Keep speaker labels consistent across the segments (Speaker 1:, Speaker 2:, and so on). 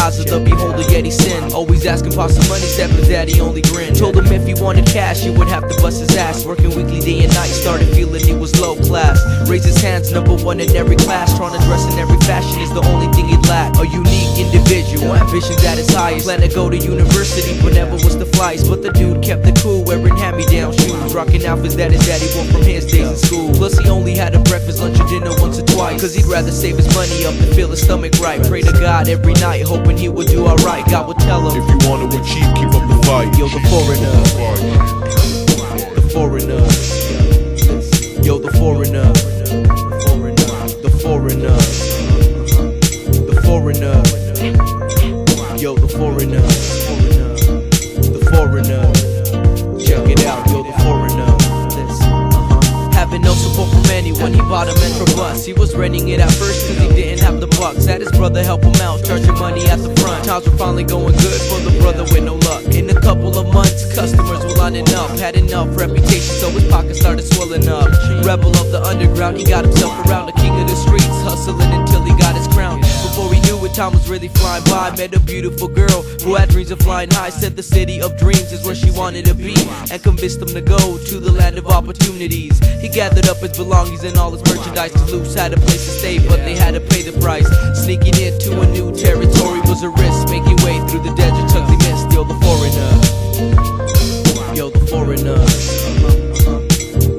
Speaker 1: eyes of the beholder, yet he sinned. Always asking for some money, said but daddy only grinned. Told him if he wanted cash, he would have to bust his ass. Working weekly day and night, started feeling he was low class. Raised his hands, #1 in every class. Trying to dress in every fashion is the only thing he'd lack. A unique individual, ambitions at his highest. Planned to go to university, but never was the flies. But the dude kept it cool, wearing hand-me-down shoes, rocking outfits that his daddy wore from his days in school. Plus he only had a breakfast, lunch, or dinner once or twice, cause he'd rather save his money up than fill his stomach right. Pray to God every night, hoping he would do alright. God would tell him,
Speaker 2: if you want to achieve, keep up the fight.
Speaker 1: Yo, the foreigner, the foreigner, yo, the foreigner, the foreigner, the foreigner, yo, the foreigner, the foreigner. Check it out, yo, the foreigner. Having no support from anyone, he bought a Metro bus. He was renting it at first cause he didn't have the bucks. Had his brother help him out, charging money at the front. Times were finally going good for the brother with no luck. In a couple of months, customers were lining up. Had enough reputation, so his pockets started swelling up. Rebel of the underground, he got himself around, the king of the streets, hustling until he got his crown. Before he knew it, time was really flying by. Met a beautiful girl who had dreams of flying high. Said the city of dreams is where she wanted to be, and convinced him to go to the land of opportunities. He gathered up his belongings and all his merchandise. Toulouse had a place to stay, but they had to pay the price. Sneaking into a new territory was a risk. Making way through the desert tugs he missed. Yo, the foreigner, yo, the foreigner,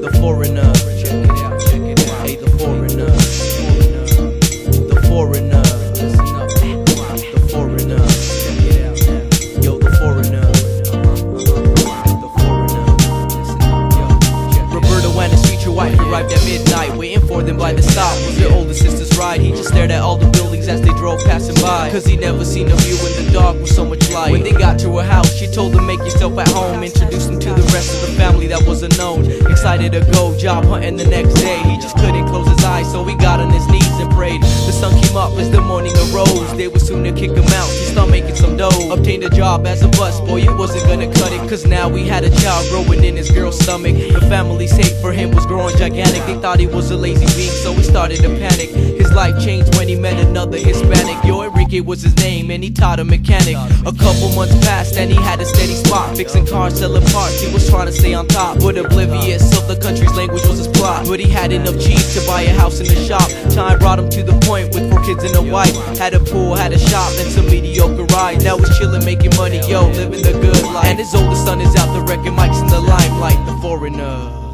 Speaker 1: the foreigner. Hey, the foreigner, the foreigner, the foreigner, yo, the foreigner, the foreigner. Roberto and his future wife arrived at midnight, waiting for them by the stop. Was their older sister's ride. He just stared at all the buildings as they drove passing by, cause he never seen a view in the dark with so much light. When they got to her house, she told him make yourself at home. Introduced him to the rest of the family that was unknown. Excited to go job hunting the next day. He just couldn't close his eyes, so he got on his knees and prayed. The sun came up as the morning arose. They would soon to kick him out, he started making some dough. Obtained a job as a busboy, it wasn't gonna cut it, cause now he had a child growing in his girl's stomach. The family's hate for him was growing gigantic. They thought he was a lazy being, so he started to panic. His life changed when he met another Hispanic. Yo, Enrique was his name, and he taught a mechanic. A couple months passed, and he had a steady spot, fixing cars, selling parts. He was trying to stay on top, but oblivious of the country's language was his plot. But he had enough cheese to buy a house in the shop. Time brought him to the point with 4 kids and a wife. Had a pool, had a shop, and some mediocre rides. Now he's chillin', making money, yo, living the good life. And his oldest son is out there wrecking mics in the limelight. The foreigner.